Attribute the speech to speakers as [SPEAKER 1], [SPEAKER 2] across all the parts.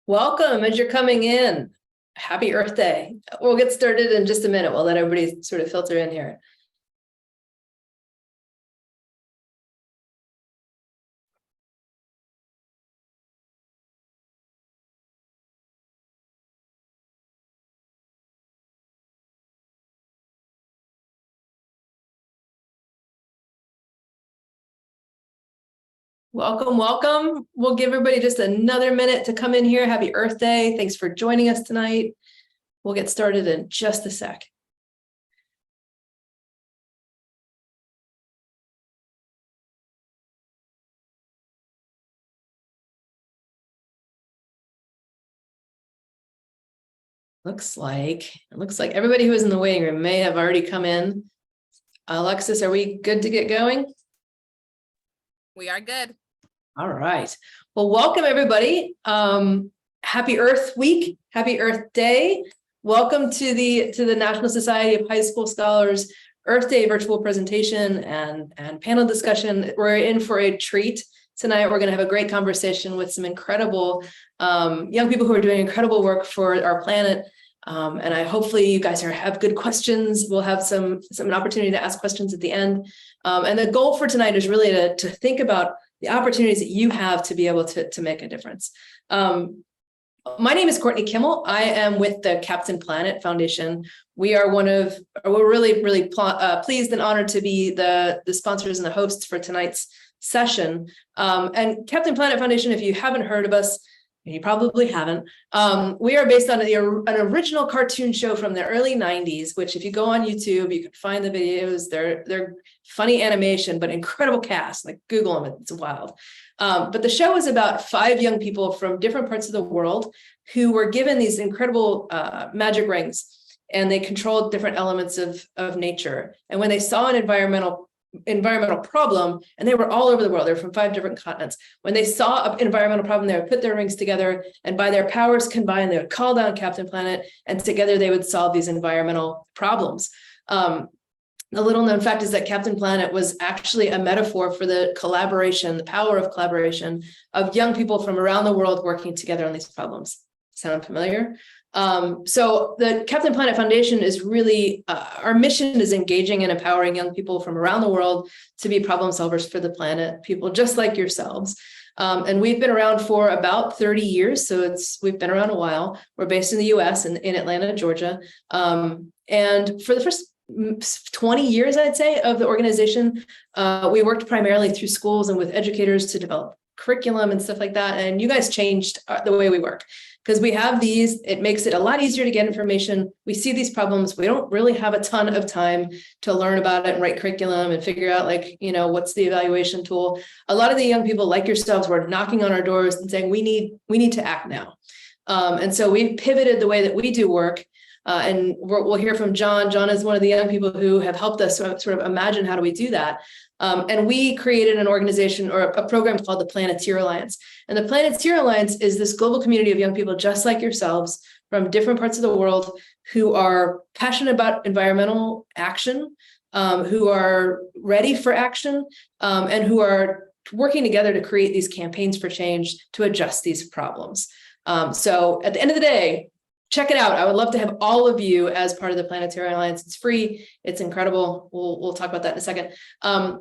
[SPEAKER 1] Welcome as you're coming in. Happy Earth Day. We'll get started in just a minute. We'll let everybody sort of filter in here. Welcome, welcome. We'll give everybody just another minute to come in here. Happy Earth Day. Thanks for joining us tonight. We'll get started in just a sec. Looks like everybody who is in the waiting room may have already come in. Alexis, are we good to get going?
[SPEAKER 2] We are good.
[SPEAKER 1] All right. Well, welcome everybody. Happy Earth Week. Happy Earth Day. Welcome to the National Society of High School Scholars Earth Day virtual presentation and panel discussion. We're in for a treat tonight. We're going to have a great conversation with some incredible young people who are doing incredible work for our planet. And hopefully you guys have good questions. We'll have an opportunity to ask questions at the end. And the goal for tonight is really to think about the opportunities that you have to be able to make a difference. My name is Courtney Kimmel. I am with the Captain Planet Foundation. We're really pleased and honored to be the sponsors and the hosts for tonight's session. And Captain Planet Foundation, if you haven't heard of us, you probably haven't. We are based on an original cartoon show from the early 90s, which if you go on YouTube, you can find the videos. They're funny animation, but incredible cast. Like Google them, it's wild. But the show is about 5 young people from different parts of the world who were given these incredible magic rings, and they controlled different elements of nature. And when they saw an environmental problem, and they were all over the world, they were from 5 different continents. When they saw an environmental problem, they would put their rings together, and by their powers combined, they would call down Captain Planet, and together they would solve these environmental problems. The little known fact is that Captain Planet was actually a metaphor for the power of collaboration of young people from around the world working together on these problems. Sound familiar? So the Captain Planet Foundation is really, our mission is engaging and empowering young people from around the world to be problem solvers for the planet, people just like yourselves. And we've been around for about 30 years. So we've been around a while. We're based in the US in Atlanta, Georgia. And for the first 20 years, I'd say, of the organization, we worked primarily through schools and with educators to develop curriculum and stuff like that. And you guys changed the way we work. Because we have these, it makes it a lot easier to get information. We see these problems. We don't really have a ton of time to learn about it and write curriculum and figure out what's the evaluation tool. A lot of the young people like yourselves were knocking on our doors and saying, we need to act now. And so we pivoted the way that we do work. And we'll hear from John. John is one of the young people who have helped us sort of imagine how do we do that. And we created an organization or a program called the Planeteer Alliance. And the Planeteer Alliance is this global community of young people just like yourselves from different parts of the world who are passionate about environmental action, who are ready for action, and who are working together to create these campaigns for change to adjust these problems. So at the end of the day, check it out. I would love to have all of you as part of the Planeteer Alliance. It's free. It's incredible. We'll talk about that in a second.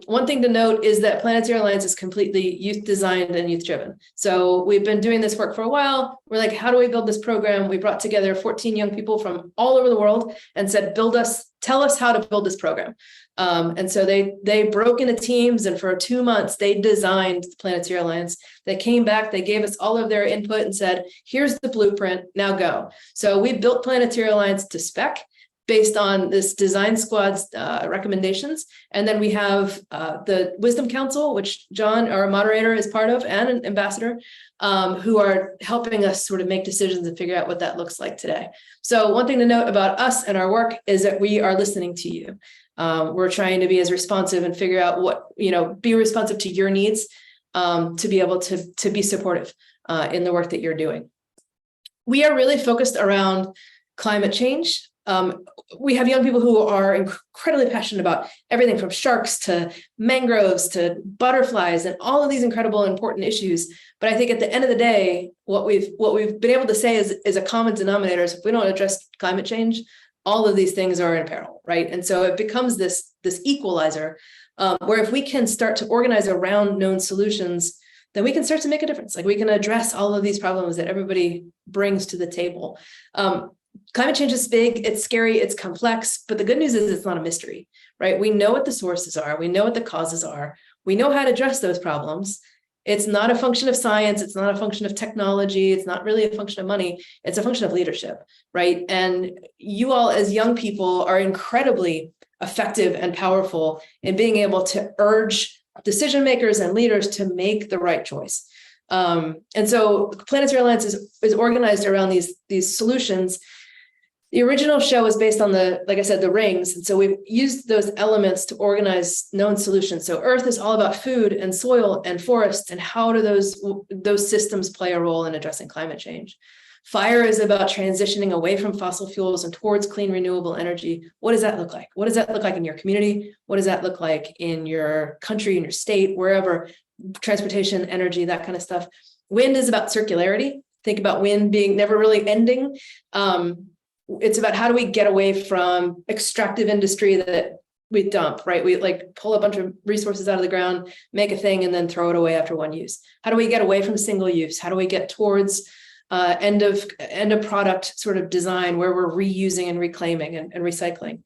[SPEAKER 1] One thing to note is that Planeteer Alliance is completely youth designed and youth driven. So we've been doing this work for a while. We're like, how do we build this program? We brought together 14 young people from all over the world and said, tell us how to build this program. And so they broke into teams, and for 2 months, they designed the Planeteer Alliance. They came back, they gave us all of their input and said, here's the blueprint, now go. So we built Planeteer Alliance to spec based on this design squad's recommendations. And then we have the Wisdom Council, which John, our moderator, is part of, and an ambassador, who are helping us sort of make decisions and figure out what that looks like today. So one thing to note about us and our work is that we are listening to you. We're trying to be as responsive and figure out be responsive to your needs, to be able to be supportive in the work that you're doing. We are really focused around climate change. We have young people who are incredibly passionate about everything from sharks to mangroves to butterflies and all of these incredible important issues. But I think at the end of the day, what we've been able to say is a common denominator is if we don't address climate change, all of these things are in peril, right? And so it becomes this equalizer where if we can start to organize around known solutions, then we can start to make a difference. Like we can address all of these problems that everybody brings to the table. Climate change is big, it's scary, it's complex, but the good news is it's not a mystery, right? We know what the sources are, we know what the causes are, we know how to address those problems. It's not a function of science, it's not a function of technology, it's not really a function of money, it's a function of leadership, right? And you all as young people are incredibly effective and powerful in being able to urge decision makers and leaders to make the right choice. And so Planeteer Alliance is organized around these solutions. The original show was based on like I said, the rings. And so we've used those elements to organize known solutions. So Earth is all about food and soil and forests, and how do those systems play a role in addressing climate change? Fire is about transitioning away from fossil fuels and towards clean, renewable energy. What does that look like? What does that look like in your community? What does that look like in your country, in your state, wherever? Transportation, energy, that kind of stuff. Wind is about circularity. Think about wind being never really ending. It's about how do we get away from extractive industry that we dump, right? We like pull a bunch of resources out of the ground, make a thing, and then throw it away after one use. How do we get away from single use? How do we get towards end of product sort of design where we're reusing and reclaiming and recycling?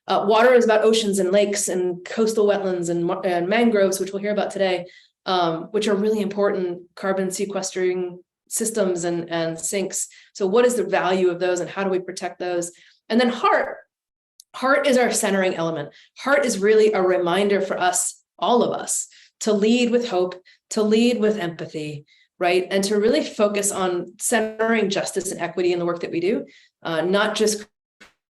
[SPEAKER 1] Water is about oceans and lakes and coastal wetlands and mangroves, which we'll hear about today, which are really important carbon sequestering systems and sinks. So what is the value of those and how do we protect those? And then heart is our centering element. Heart is really a reminder for us, all of us, to lead with hope, to lead with empathy, right? And to really focus on centering justice and equity in the work that we do, not just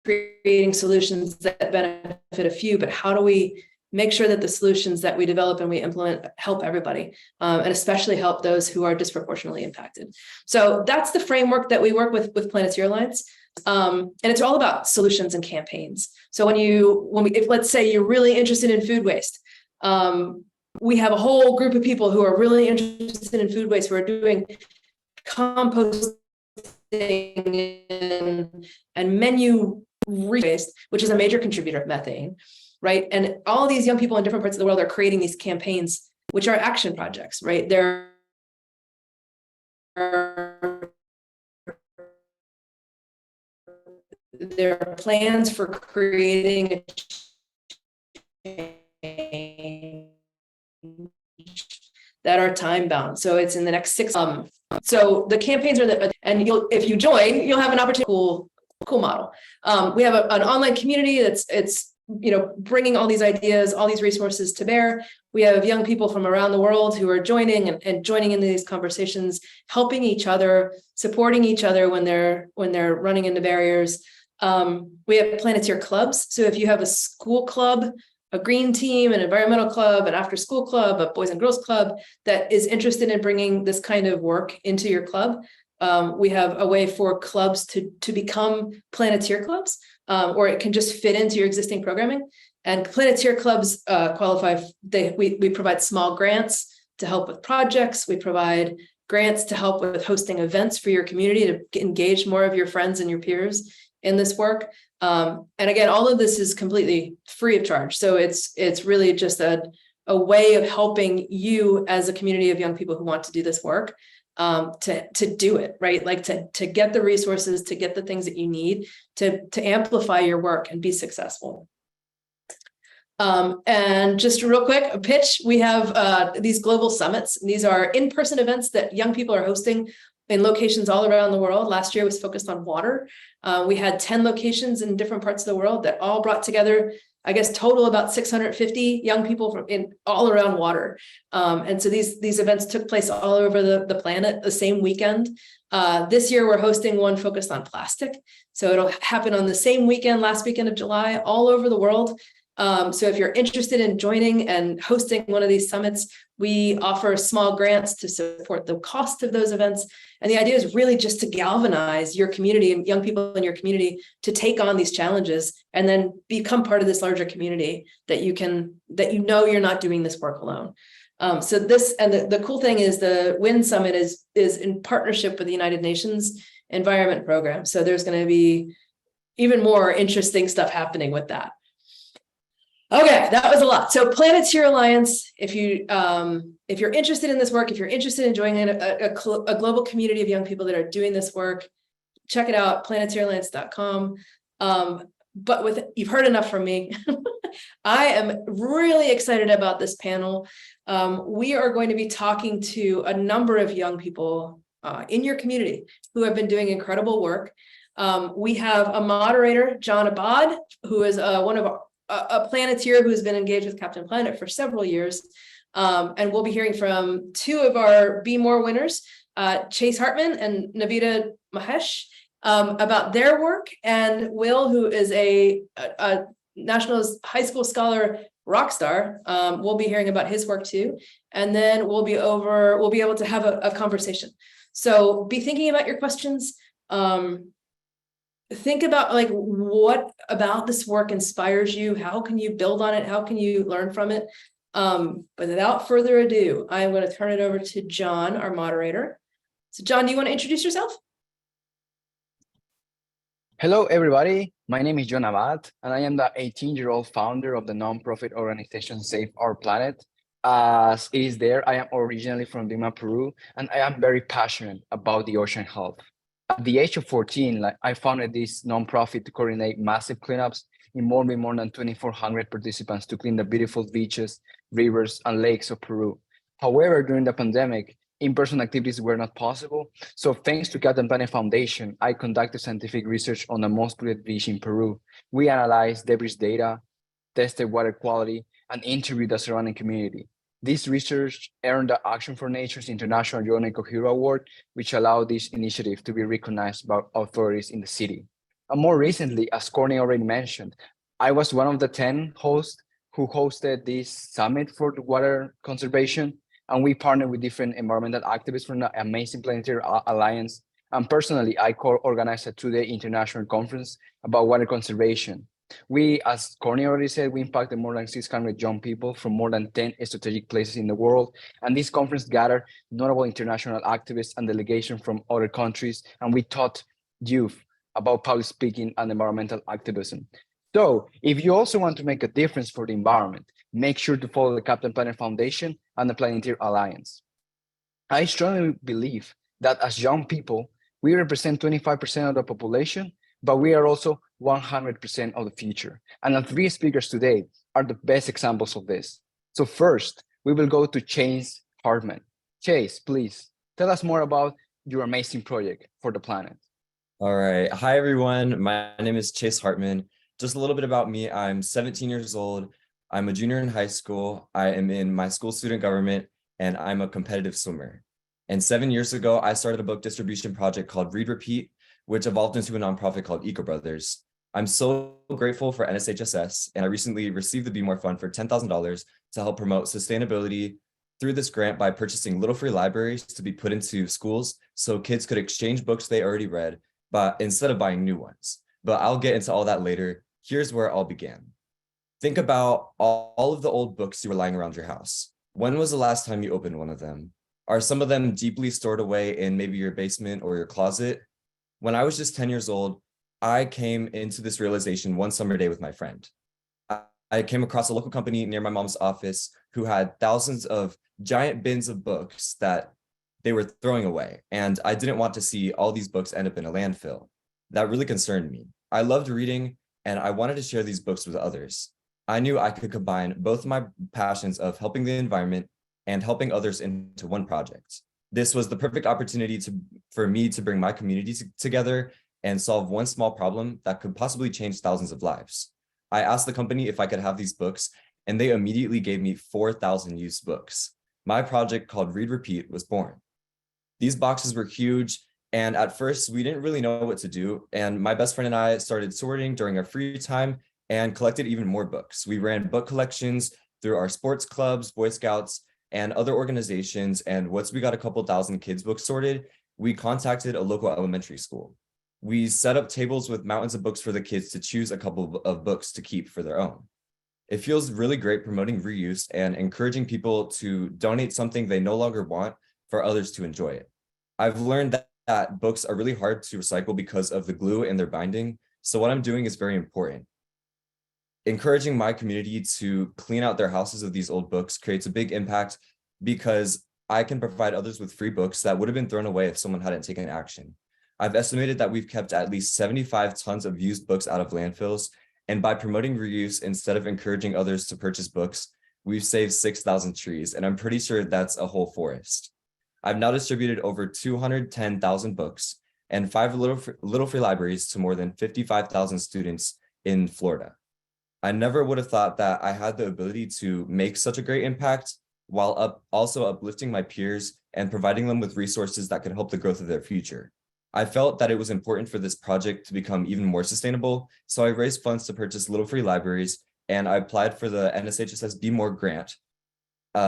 [SPEAKER 1] creating solutions that benefit a few, but how do we make sure that the solutions that we develop and we implement help everybody, and especially help those who are disproportionately impacted. So that's the framework that we work with Planeteer Alliance. And it's all about solutions and campaigns. So if let's say you're really interested in food waste, we have a whole group of people who are really interested in food waste, who are doing composting and menu waste, which is a major contributor of methane. Right. And all these young people in different parts of the world are creating these campaigns, which are action projects, right? They're plans for creating a that are time bound. So it's in the next 6 months. So the campaigns are and if you join, you'll have an opportunity. Cool model. We have an online community it's bringing all these ideas, all these resources to bear. We have young people from around the world who are joining and joining in these conversations, helping each other, supporting each other when they're running into barriers. We have Planeteer clubs. So if you have a school club, a green team, an environmental club, an after school club, a boys and girls club that is interested in bringing this kind of work into your club, we have a way for clubs to become Planeteer clubs. Or it can just fit into your existing programming. And Planeteer clubs qualify. We provide small grants to help with projects. We provide grants to help with hosting events for your community to engage more of your friends and your peers in this work. And again, all of this is completely free of charge. So it's really just a way of helping you as a community of young people who want to do this work. To do it, right? Like to get the resources, to get the things that you need to amplify your work and be successful. And just real quick, a pitch, we have these global summits. These are in-person events that young people are hosting in locations all around the world. Last year was focused on water. We had 10 locations in different parts of the world that all brought together, I guess, total about 650 young people from all around water. And so these events took place all over the planet the same weekend. This year, we're hosting one focused on plastic. So it'll happen on the same weekend, last weekend of July, all over the world. So if you're interested in joining and hosting one of these summits, we offer small grants to support the cost of those events. And the idea is really just to galvanize your community and young people in your community to take on these challenges and then become part of this larger community that you're not doing this work alone. So this, and the cool thing is the WIN Summit is in partnership with the United Nations Environment Program. So there's going to be even more interesting stuff happening with that. Okay, that was a lot. So Planeteer Alliance, if you're interested in this work, if you're interested in joining a global community of young people that are doing this work, check it out, planeteeralliance.com. But you've heard enough from me. I am really excited about this panel. We are going to be talking to a number of young people in your community who have been doing incredible work. We have a moderator, John Abad, who is a Planeteer who's been engaged with Captain Planet for several years. And we'll be hearing from two of our Be More winners, Chase Hartman and Navita Mahesh, about their work, and Will, who is a National High School Scholar rock star. We'll be hearing about his work too. And then we'll be able to have a conversation. So be thinking about your questions. Think about like what about this work inspires you? How can you build on it? How can you learn from it? But without further ado, I'm going to turn it over to John, our moderator. So John, do you want to introduce yourself?
[SPEAKER 3] Hello, everybody. My name is John Abad, and I am the 18-year-old founder of the nonprofit organization Save Our Planet. As it is there, I am originally from Lima, Peru, and I am very passionate about the ocean health. At the age of 14, I founded this nonprofit to coordinate massive cleanups involving more than 2,400 participants to clean the beautiful beaches, rivers, and lakes of Peru. However, during the pandemic, in-person activities were not possible. So thanks to Captain Planet Foundation, I conducted scientific research on the most polluted beach in Peru. We analyzed debris data, tested water quality, and interviewed the surrounding community. This research earned the Action for Nature's International Young Eco-Hero Award, which allowed this initiative to be recognized by authorities in the city. And more recently, as Courtney already mentioned, I was one of the 10 hosts who hosted this summit for water conservation. And we partnered with different environmental activists from the amazing Planeteer Alliance. And personally, I co-organized a 2-day international conference about water conservation. We, as Courtney already said, we impacted more than 600 young people from more than 10 strategic places in the world. And this conference gathered notable international activists and delegations from other countries. And we taught youth about public speaking and environmental activism. So if you also want to make a difference for the environment, make sure to follow the Captain Planet Foundation and the Planeteer Alliance. I strongly believe that as young people, we represent 25% of the population, but we are also 100% of the future. And the 3 speakers today are the best examples of this. So first, we will go to Chase Hartman. Chase, please tell us more about your amazing project for the planet.
[SPEAKER 4] All right. Hi, everyone. My name is Chase Hartman. Just a little bit about me. I'm 17 years old. I'm a junior in high school. I am in my school student government, and I'm a competitive swimmer. And 7 years ago, I started a book distribution project called Read Repeat, which evolved into a nonprofit called Eco Brothers. I'm so grateful for NSHSS, and I recently received the Be More Fund for $10,000 to help promote sustainability through this grant by purchasing little free libraries to be put into schools so kids could exchange books they already read, but instead of buying new ones. But I'll get into all that later. Here's where it all began. Think about all of the old books you were lying around your house. When was the last time you opened one of them? Are some of them deeply stored away in maybe your basement or your closet? When I was just 10 years old, I came into this realization one summer day with my friend. I came across a local company near my mom's office who had thousands of giant bins of books that they were throwing away. And I didn't want to see all these books end up in a landfill. That really concerned me. I loved reading, and I wanted to share these books with others. I knew I could combine both my passions of helping the environment and helping others into one project. This was the perfect opportunity for me to bring my community together and solve one small problem that could possibly change thousands of lives. I asked the company if I could have these books, and they immediately gave me 4,000 used books. My project called Read Repeat was born. These boxes were huge, and at first we didn't really know what to do. And my best friend and I started sorting during our free time and collected even more books. We ran book collections through our sports clubs, Boy Scouts, and other organizations. And once we got a couple thousand kids' books sorted, we contacted a local elementary school. We set up tables with mountains of books for the kids to choose a couple of books to keep for their own. It feels really great promoting reuse and encouraging people to donate something they no longer want for others to enjoy it. I've learned that books are really hard to recycle because of the glue in their binding, so what I'm doing is very important. Encouraging my community to clean out their houses of these old books creates a big impact because I can provide others with free books that would have been thrown away if someone hadn't taken action. I've estimated that we've kept at least 75 tons of used books out of landfills, and by promoting reuse instead of encouraging others to purchase books, we've saved 6,000 trees, and I'm pretty sure that's a whole forest. I've now distributed over 210,000 books and 5 little free libraries to more than 55,000 students in Florida. I never would have thought that I had the ability to make such a great impact while also uplifting my peers and providing them with resources that could help the growth of their future. I felt that it was important for this project to become even more sustainable, so I raised funds to purchase little free libraries, and I applied for the NSHSS Be More grant,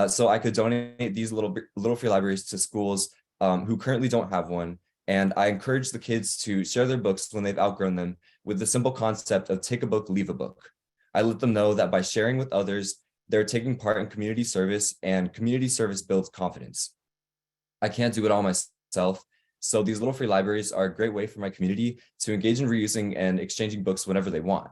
[SPEAKER 4] so I could donate these little free libraries to schools who currently don't have one. And I encourage the kids to share their books when they've outgrown them with the simple concept of take a book, leave a book. I let them know that by sharing with others, they're taking part in community service, and community service builds confidence. I can't do it all myself, so these little free libraries are a great way for my community to engage in reusing and exchanging books whenever they want.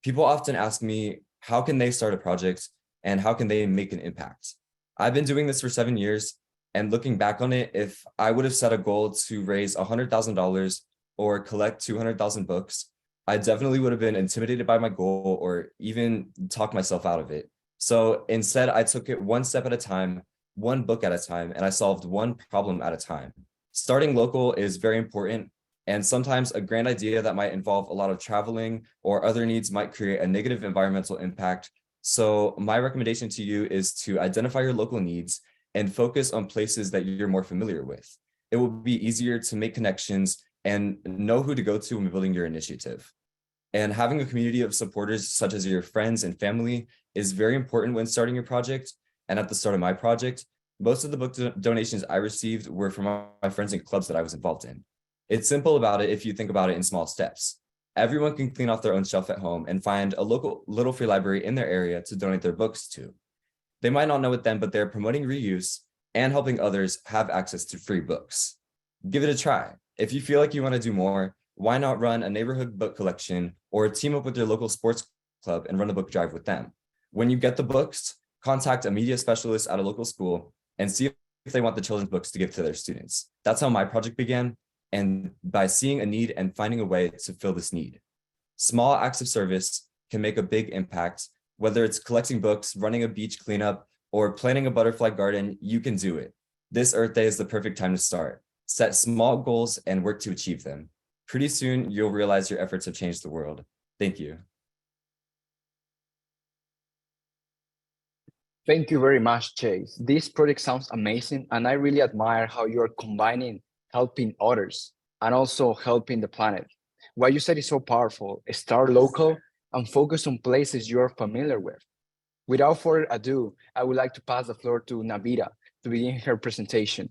[SPEAKER 4] People often ask me, how can they start a project and how can they make an impact? I've been doing this for 7 years, and looking back on it, if I would have set a goal to raise $100,000 or collect 200,000 books, I definitely would have been intimidated by my goal or even talk myself out of it. So instead, I took it one step at a time, one book at a time, and I solved one problem at a time. Starting local is very important, and sometimes a grand idea that might involve a lot of traveling or other needs might create a negative environmental impact. So my recommendation to you is to identify your local needs and focus on places that you're more familiar with. It will be easier to make connections and know who to go to when building your initiative. And having a community of supporters such as your friends and family is very important when starting your project. And at the start of my project, most of the book donations I received were from my friends and clubs that I was involved in. It's simple about it if you think about it in small steps. Everyone can clean off their own shelf at home and find a local little free library in their area to donate their books to. They might not know it then, but they're promoting reuse and helping others have access to free books. Give it a try. If you feel like you want to do more, why not run a neighborhood book collection or team up with your local sports club and run a book drive with them? When you get the books, contact a media specialist at a local school and see if they want the children's books to give to their students. That's how my project began, and by seeing a need and finding a way to fill this need. Small acts of service can make a big impact. Whether it's collecting books, running a beach cleanup, or planting a butterfly garden, you can do it. This Earth Day is the perfect time to start. Set small goals and work to achieve them. Pretty soon, you'll realize your efforts have changed the world. Thank you.
[SPEAKER 3] Thank you very much, Chase. This project sounds amazing, and I really admire how you're combining helping others and also helping the planet. What you said is so powerful. Start local and focus on places you're familiar with. Without further ado, I would like to pass the floor to Navita to begin her presentation.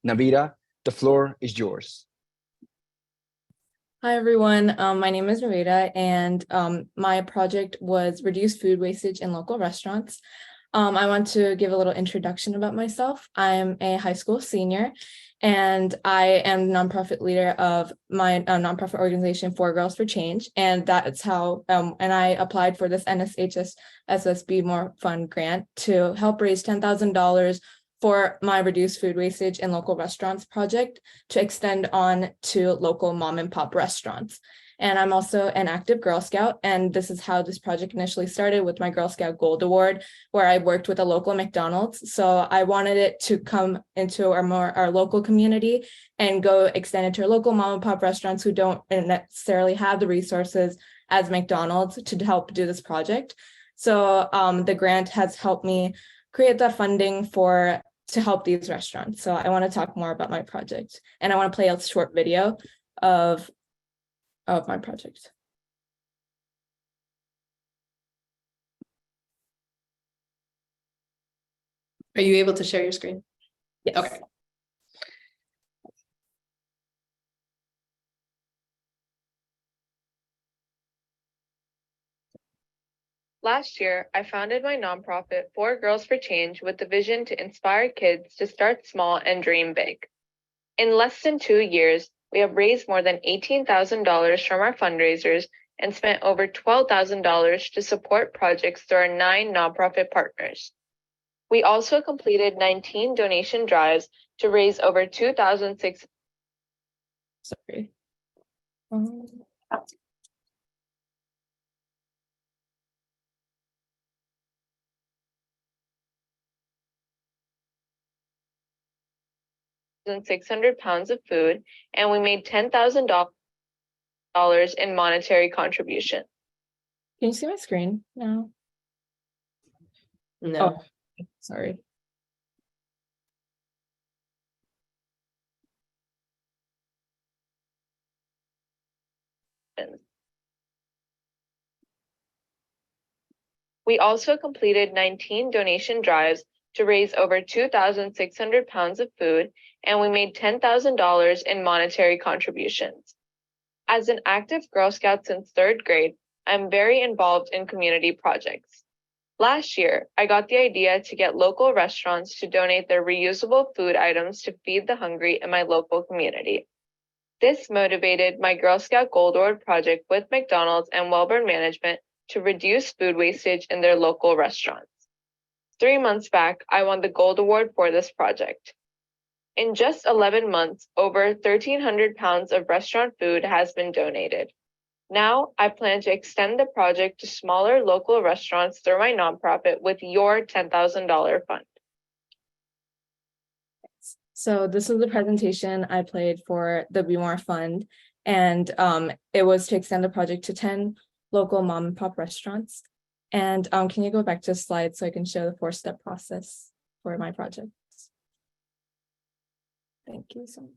[SPEAKER 3] Navita, the floor is yours.
[SPEAKER 5] Hi, everyone. My name is Narita, and my project was reduce food wastage in local restaurants. I want to give a little introduction about myself. I'm a high school senior, and I am the nonprofit leader of my nonprofit organization, 4 Girls for Change. And that's how, and I applied for this NSHSS Be More Fund grant to help raise $10,000 for my reduce food wastage in local restaurants project to extend on to local mom and pop restaurants. And I'm also an active Girl Scout, and this is how this project initially started with my Girl Scout Gold Award, where I worked with a local McDonald's. So I wanted it to come into our local community and go extend it to our local mom and pop restaurants who don't necessarily have the resources as McDonald's to help do this project. So the grant has helped me create the funding to help these restaurants. So I want to talk more about my project, and I want to play a short video of my project.
[SPEAKER 1] Are you able to share your screen?
[SPEAKER 5] Yes.
[SPEAKER 1] Okay.
[SPEAKER 6] Last year, I founded my nonprofit, 4 Girls for Change, with the vision to inspire kids to start small and dream big. In less than 2 years, we have raised more than $18,000 from our fundraisers and spent over $12,000 to support projects through our 9 nonprofit partners. We also completed 19 donation drives to raise over 2,600.
[SPEAKER 5] Sorry.
[SPEAKER 6] £600 of food, and we made $10,000 in monetary contribution.
[SPEAKER 5] Can you see my screen now?
[SPEAKER 1] No.
[SPEAKER 5] Sorry.
[SPEAKER 6] We also completed 19 donation drives to raise over 2,600 pounds of food, and we made $10,000 in monetary contributions. As an active Girl Scout since 3rd grade, I'm very involved in community projects. Last year, I got the idea to get local restaurants to donate their reusable food items to feed the hungry in my local community. This motivated my Girl Scout Gold Award project with McDonald's and Wellborn Management to reduce food wastage in their local restaurants. 3 months back, I won the Gold Award for this project. In just 11 months, over 1,300 pounds of restaurant food has been donated. Now, I plan to extend the project to smaller local restaurants through my nonprofit with your $10,000 fund.
[SPEAKER 5] So this was the presentation I played for the Be More Fund, and it was to extend the project to 10 local mom and pop restaurants. And can you go back to the slide so I can show the 4-step process for my project? Thank you so much.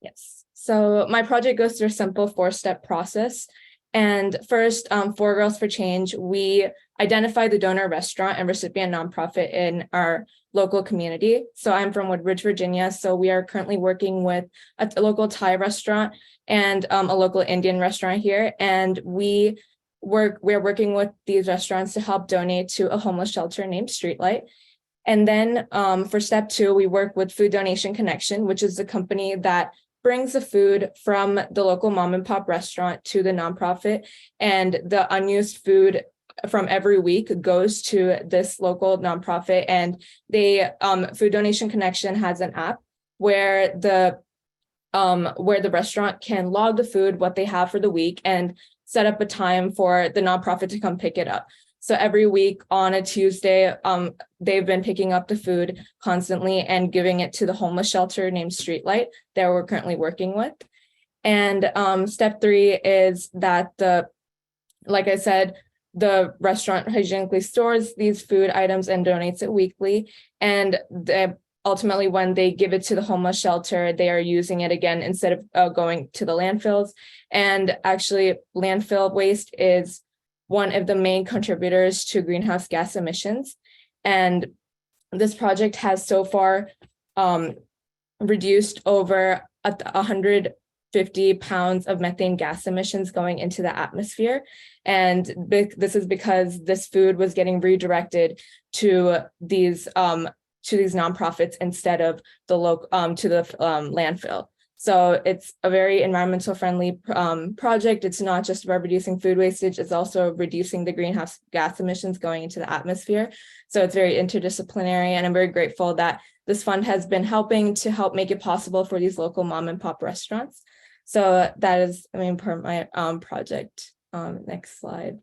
[SPEAKER 5] Yes, so my project goes through a simple 4-step process. And first, 4 Girls for Change, we identify the donor restaurant and recipient nonprofit in our local community. So I'm from Woodbridge, Virginia. So we are currently working with a local Thai restaurant and a local Indian restaurant here. And we're working with these restaurants to help donate to a homeless shelter named Streetlight. And then for step 2, we work with Food Donation Connection, which is the company that brings the food from the local mom and pop restaurant to the nonprofit, and the unused food from every week goes to this local nonprofit. And they Food Donation Connection has an app where the restaurant can log the food, what they have for the week, and set up a time for the nonprofit to come pick it up. So every week on a Tuesday, they've been picking up the food constantly and giving it to the homeless shelter named Streetlight that we're currently working with. And step 3 is that like I said, the restaurant hygienically stores these food items and donates it weekly. And ultimately, when they give it to the homeless shelter, they are using it again instead of going to the landfills. And actually, landfill waste is one of the main contributors to greenhouse gas emissions. And this project has so far reduced over 150 pounds of methane gas emissions going into the atmosphere. And this is because this food was getting redirected to these nonprofits instead of the landfill. So it's a very environmental friendly project. It's not just about reducing food wastage, it's also reducing the greenhouse gas emissions going into the atmosphere. So it's very interdisciplinary, and I'm very grateful that this fund has been helping to help make it possible for these local mom and pop restaurants. So that is the main part of my project. Next slide.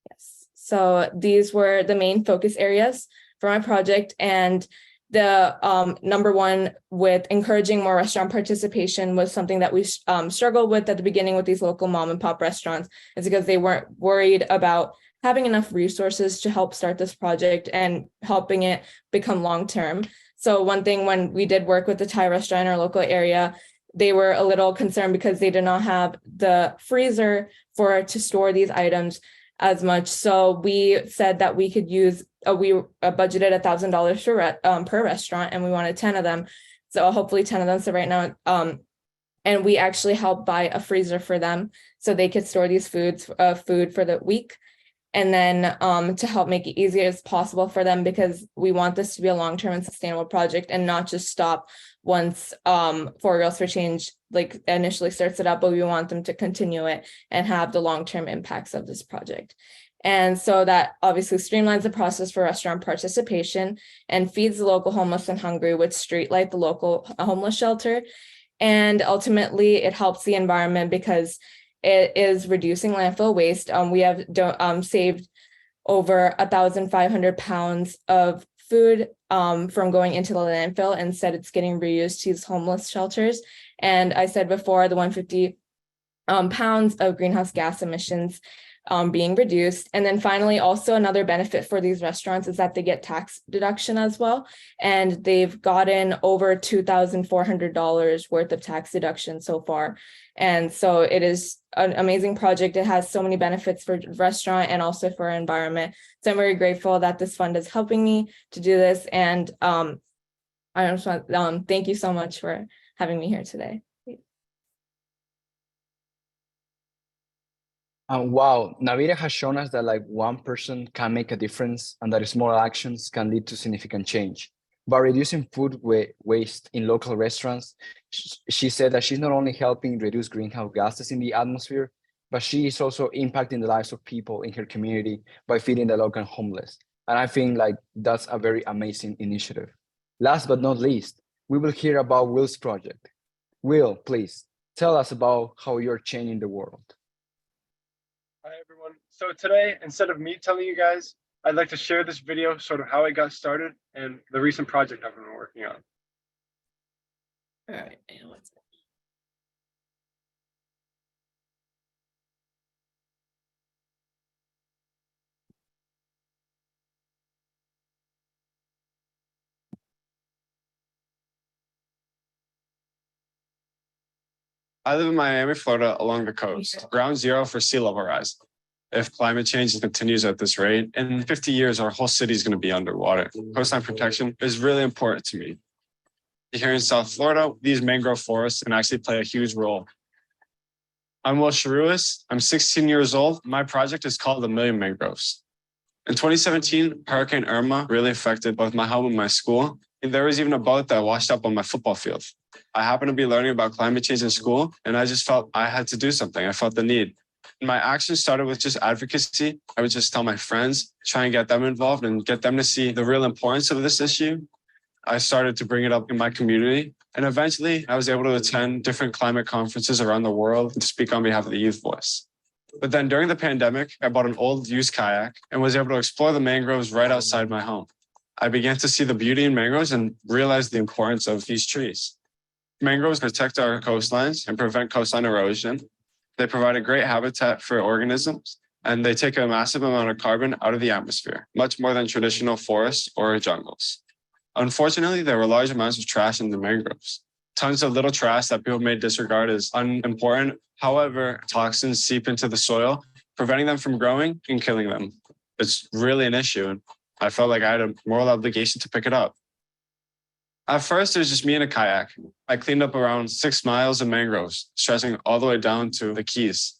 [SPEAKER 5] Yes. So these were the main focus areas for my project, and the number 1 with encouraging more restaurant participation was something that we struggled with at the beginning with these local mom and pop restaurants. It's because they weren't worried about having enough resources to help start this project and helping it become long-term. So one thing, when we did work with the Thai restaurant in our local area, they were a little concerned because they did not have the freezer to store these items as much. So we said that we could use, we budgeted $1,000 per restaurant, and we wanted 10 of them. So hopefully 10 of them. So right now, And we actually help buy a freezer for them so they could store these food for the week. And then to help make it easier as possible for them, because we want this to be a long-term and sustainable project and not just stop once For Reals for Change like initially starts it up, but we want them to continue it and have the long-term impacts of this project. And so that obviously streamlines the process for restaurant participation and feeds the local homeless and hungry with Streetlight, the local homeless shelter. And ultimately, it helps the environment because it is reducing landfill waste. We have saved over 1,500 pounds of food from going into the landfill. Instead, it's getting reused to these homeless shelters. And I said before, the 150 pounds of greenhouse gas emissions being reduced. And then finally, also another benefit for these restaurants is that they get tax deduction as well. And they've gotten over $2,400 worth of tax deduction so far. And so it is an amazing project. It has so many benefits for the restaurant and also for our environment. So I'm very grateful that this fund is helping me to do this. And I just want thank you so much for having me here today.
[SPEAKER 3] Wow, Navira has shown us that like one person can make a difference and that small actions can lead to significant change. By reducing food waste in local restaurants, she said that she's not only helping reduce greenhouse gases in the atmosphere, but she is also impacting the lives of people in her community by feeding the local homeless. And I think like that's a very amazing initiative. Last but not least, we will hear about Will's project. Will, please tell us about how you're changing the world.
[SPEAKER 7] Hi, everyone. So today, instead of me telling you guys, I'd like to share this video, sort of how I got started and the recent project I've been working on.
[SPEAKER 1] All right.
[SPEAKER 8] I live in Miami, Florida, along the coast, ground zero for sea level rise. If climate change continues at this rate, in 50 years, our whole city is going to be underwater. Coastline protection is really important to me. Here in South Florida, these mangrove forests can actually play a huge role. I'm Will Sharuis. I'm 16 years old. My project is called A Million Mangroves. In 2017, Hurricane Irma really affected both my home and my school. And there was even a boat that washed up on my football field. I happened to be learning about climate change in school, and I just felt I had to do something. I felt the need. And my actions started with just advocacy. I would just tell my friends, try and get them involved and get them to see the real importance of this issue. I started to bring it up in my community. And eventually, I was able to attend different climate conferences around the world to speak on behalf of the youth voice. But then during the pandemic, I bought an old used kayak and was able to explore the mangroves right outside my home. I began to see the beauty in mangroves and realized the importance of these trees. Mangroves protect our coastlines and prevent coastline erosion. They provide a great habitat for organisms, and they take a massive amount of carbon out of the atmosphere, much more than traditional forests or jungles. Unfortunately, there were large amounts of trash in the mangroves. Tons of little trash that people may disregard as unimportant. However, toxins seep into the soil, preventing them from growing and killing them. It's really an issue, and I felt like I had a moral obligation to pick it up. At first, it was just me in a kayak. I cleaned up around 6 miles of mangroves, stretching all the way down to the Keys.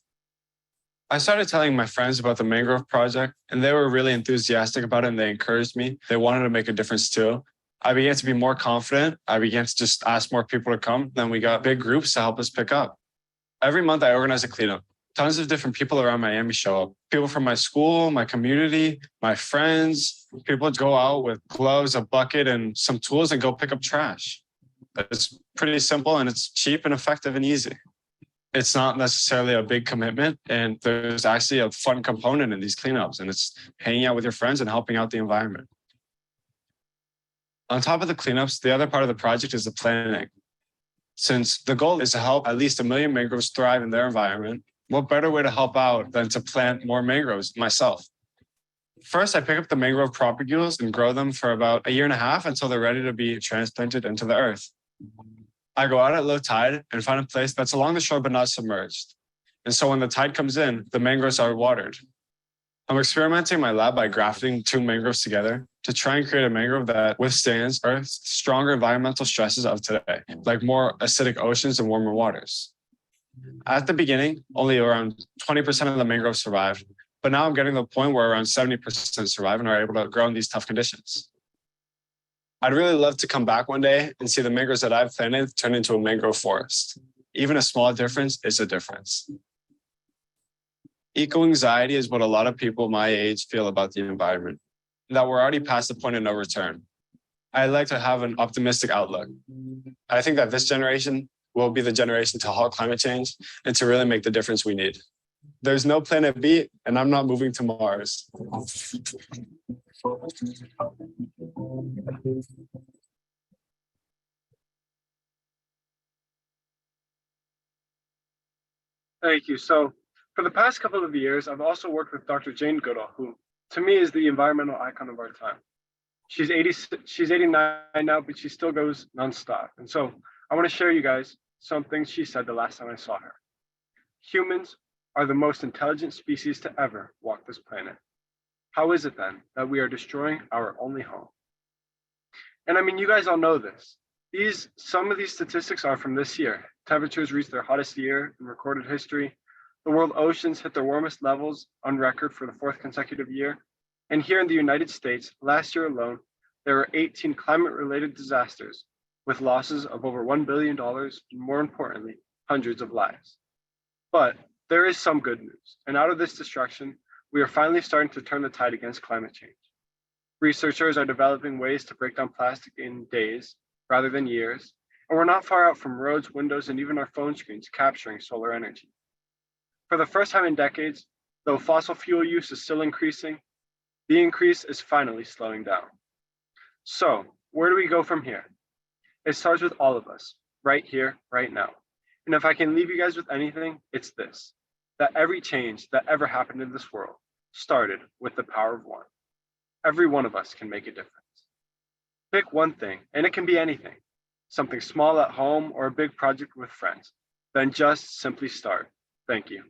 [SPEAKER 8] I started telling my friends about the mangrove project, and they were really enthusiastic about it, and they encouraged me. They wanted to make a difference too. I began to be more confident. I began to just ask more people to come. Then we got big groups to help us pick up. Every month, I organize a cleanup. Tons of different people around Miami show up. People from my school, my community, my friends. People go out with gloves, a bucket, and some tools and go pick up trash. It's pretty simple and it's cheap and effective and easy. It's not necessarily a big commitment, and there's actually a fun component in these cleanups, and it's hanging out with your friends and helping out the environment. On top of the cleanups, the other part of the project is the planting. Since the goal is to help at least 1 million mangroves thrive in their environment, what better way to help out than to plant more mangroves myself? First, I pick up the mangrove propagules and grow them for about 1.5 years until they're ready to be transplanted into the earth. I go out at low tide and find a place that's along the shore but not submerged. And so when the tide comes in, the mangroves are watered. I'm experimenting in my lab by grafting two mangroves together to try and create a mangrove that withstands Earth's stronger environmental stresses of today, like more acidic oceans and warmer waters. At the beginning, only around 20% of the mangroves survived, but now I'm getting to the point where around 70% survive and are able to grow in these tough conditions. I'd really love to come back one day and see the mangroves that I've planted turn into a mangrove forest. Even a small difference is a difference. Eco-anxiety is what a lot of people my age feel about the environment, that we're already past the point of no return. I like to have an optimistic outlook. I think that this generation will be the generation to halt climate change and to really make the difference we need. There's no planet B, and I'm not moving to Mars.
[SPEAKER 7] Thank you. So for the past couple of years, I've also worked with Dr. Jane Goodall, who to me is the environmental icon of our time. She's 89 now, but she still goes nonstop. And so I want to share you guys some things she said the last time I saw her. Humans are the most intelligent species to ever walk this planet. How is it then that we are destroying our only home? And I mean, you guys all know this. Some of these statistics are from this year. Temperatures reached their hottest year in recorded history. The world oceans hit their warmest levels on record for the 4th consecutive year. And here in the United States, last year alone, there were 18 climate-related disasters with losses of over $1 billion, and more importantly, hundreds of lives. But there is some good news. And out of this destruction, we are finally starting to turn the tide against climate change. Researchers are developing ways to break down plastic in days rather than years. And we're not far out from roads, windows, and even our phone screens capturing solar energy. For the first time in decades, though fossil fuel use is still increasing, the increase is finally slowing down. So where do we go from here? It starts with all of us, right here, right now. And if I can leave you guys with anything, it's this, that every change that ever happened in this world started with the power of one. Every one of us can make a difference. Pick one thing, and it can be anything, something small at home or a big project with friends. Then just simply start. Thank you.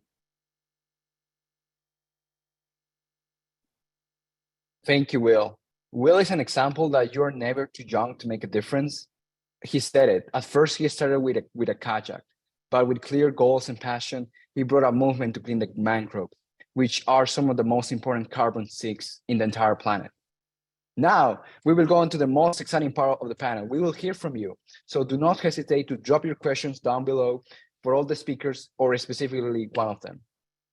[SPEAKER 3] Thank you, Will. Will is an example that you're never too young to make a difference. He said it. At first, he started with a kajak, but with clear goals and passion, he brought a movement to clean the mangroves, which are some of the most important carbon sinks in the entire planet. Now, we will go on to the most exciting part of the panel. We will hear from you. So do not hesitate to drop your questions down below for all the speakers or specifically one of them.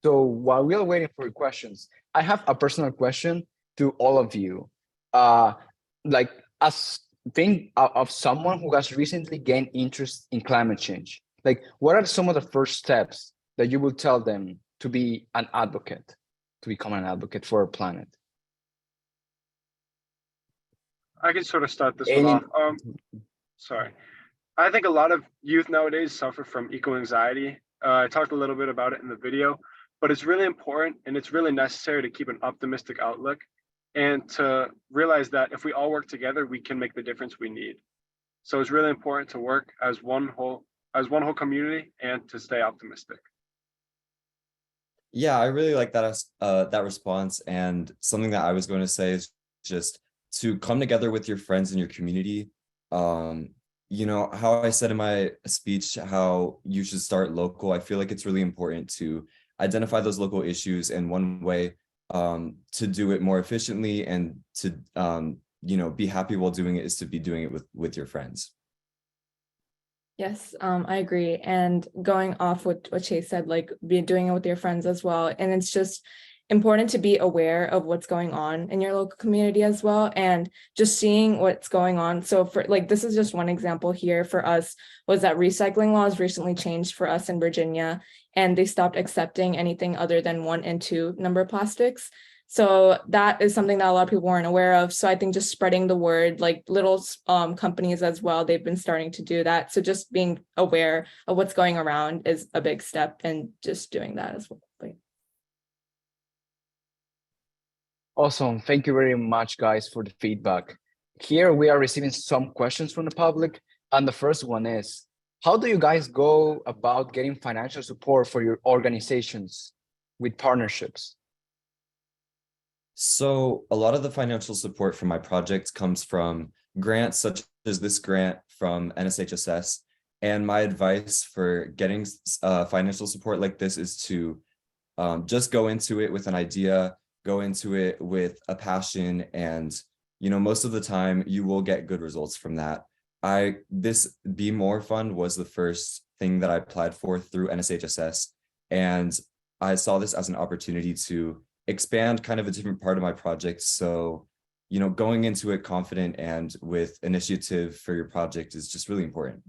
[SPEAKER 3] So while we are waiting for your questions, I have a personal question to all of you. Like, as think of someone who has recently gained interest in climate change, like what are some of the first steps that you will tell them to be an advocate, to become an advocate for our planet?
[SPEAKER 7] I can sort of start this one off. Sorry. I think a lot of youth nowadays suffer from eco-anxiety. I talked a little bit about it in the video, but it's really important and it's really necessary to keep an optimistic outlook and to realize that if we all work together, we can make the difference we need. So it's really important to work as one whole community and to stay optimistic.
[SPEAKER 4] Yeah, I really like that response. And something that I was going to say is just to come together with your friends in your community. You know, how I said in my speech, how you should start local. I feel like it's really important to identify those local issues, and one way to do it more efficiently and to you know, be happy while doing it is to be doing it with your friends.
[SPEAKER 5] Yes, I agree. And going off what Chase said, like be doing it with your friends as well. And it's just important to be aware of what's going on in your local community as well, and just seeing what's going on. So for like, this is just one example here for us, was that recycling laws recently changed for us in Virginia, and they stopped accepting anything other than 1 and 2 number plastics. So that is something that a lot of people weren't aware of. So I think just spreading the word, like little companies as well, they've been starting to do that. So just being aware of what's going around is a big step, and just doing that as well.
[SPEAKER 3] Awesome. Thank you very much, guys, for the feedback. Here we are receiving some questions from the public. And the first one is, how do you guys go about getting financial support for your organizations with partnerships?
[SPEAKER 4] So a lot of the financial support for my project comes from grants such as this grant from NSHSS. And my advice for getting financial support like this is to just go into it with an idea, go into it with a passion, and most of the time you will get good results from that. This Be More Fund was the first thing that I applied for through NSHSS, and I saw this as an opportunity to expand kind of a different part of my project. So, going into it confident and with initiative for your project is just really important.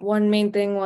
[SPEAKER 5] One main thing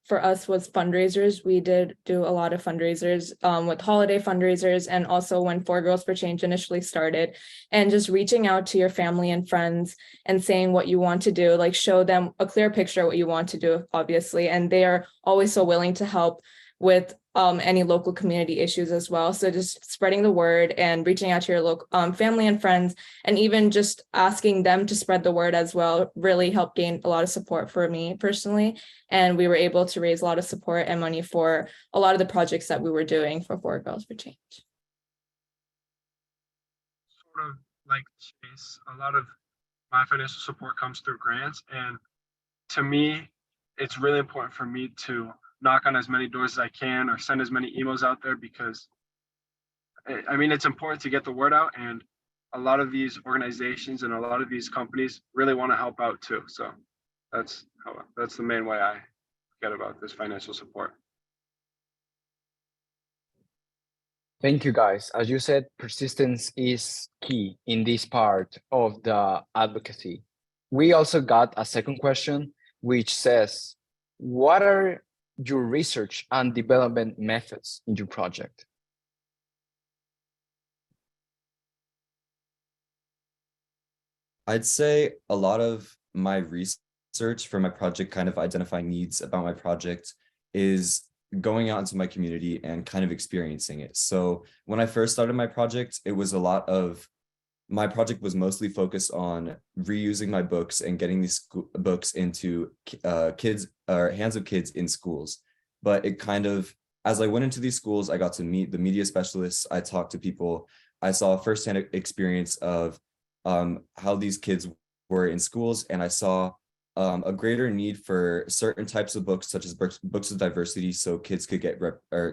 [SPEAKER 5] for us was fundraisers. We did do a lot of fundraisers with holiday fundraisers, and also when 4 Girls for Change initially started, and just reaching out to your family and friends and saying what you want to do, like show them a clear picture of what you want to do, obviously, and they are always so willing to help with any local community issues as well. So just spreading the word and reaching out to your local family and friends, and even just asking them to spread the word as well, really helped gain a lot of support for me personally. And we were able to raise a lot of support and money for a lot of the projects that we were doing for 4 Girls for Change.
[SPEAKER 7] Sort of like Chase, a lot of my financial support comes through grants. And to me, it's really important for me to knock on as many doors as I can or send as many emails out there, because it's important to get the word out, and a lot of these organizations and a lot of these companies really want to help out too. So that's the main way I get about this financial support.
[SPEAKER 3] Thank you, guys. As you said, persistence is key in this part of the advocacy. We also got a second question, which says, what are your research and development methods in your project?
[SPEAKER 4] I'd say a lot of my research for my project, kind of identifying needs about my project, is going out into my community and kind of experiencing it. So when I first started my project, my project was mostly focused on reusing my books and getting these books into kids or hands of kids in schools. But it kind of, as I went into these schools, I got to meet the media specialists. I talked to people. I saw a firsthand experience of how these kids were in schools, and I saw a greater need for certain types of books, such as books of diversity, so kids could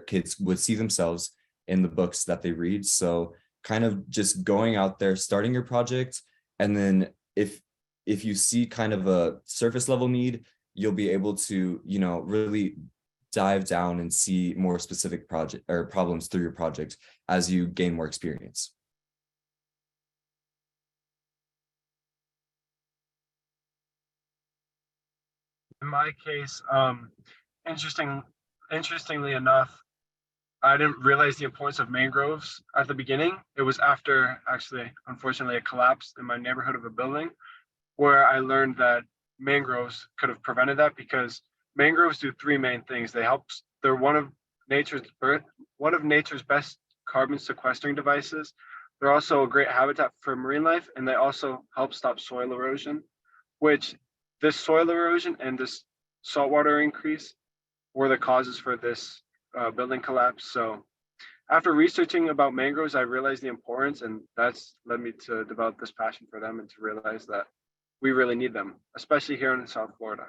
[SPEAKER 4] kids would see themselves in the books that they read. So kind of just going out there, starting your project, and then if you see kind of a surface level need, you'll be able to really dive down and see more specific project or problems through your project as you gain more experience.
[SPEAKER 7] In my case, interestingly enough, I didn't realize the importance of mangroves at the beginning. It was after, actually, unfortunately, a collapse in my neighborhood of a building where I learned that mangroves could have prevented that, because mangroves do 3 main things. They're one of nature's best carbon sequestering devices. They're also a great habitat for marine life, and they also help stop soil erosion, which this soil erosion and this saltwater increase were the causes for this building collapse. So after researching about mangroves, I realized the importance, and that's led me to develop this passion for them and to realize that we really need them, especially here in South Florida.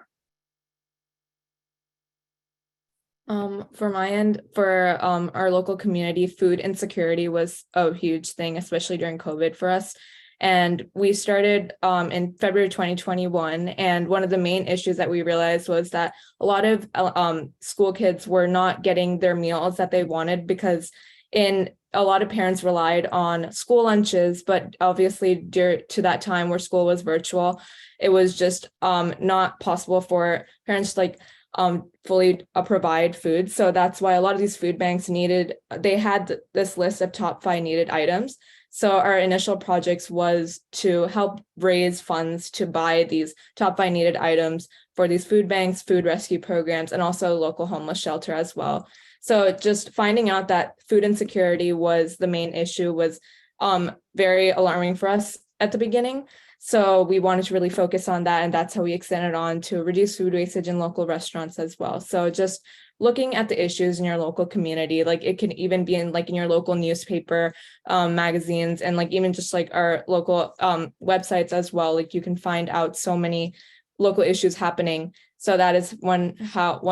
[SPEAKER 5] For my end, for our local community, food insecurity was a huge thing, especially during COVID for us. And we started in February 2021. And one of the main issues that we realized was that a lot of school kids were not getting their meals that they wanted, because a lot of parents relied on school lunches, but obviously due to that time where school was virtual, it was just not possible for parents to fully provide food. So that's why a lot of these food banks they had this list of top 5 needed items. So our initial projects was to help raise funds to buy these top 5 needed items for these food banks, food rescue programs, and also local homeless shelter as well. So just finding out that food insecurity was the main issue was very alarming for us at the beginning. So we wanted to really focus on that, and that's how we extended on to reduce food wastage in local restaurants as well. So just looking at the issues in your local community, like it can even be in your local newspaper, magazines, and like even just like our local websites as well. Like you can find out so many local issues happening. So that is one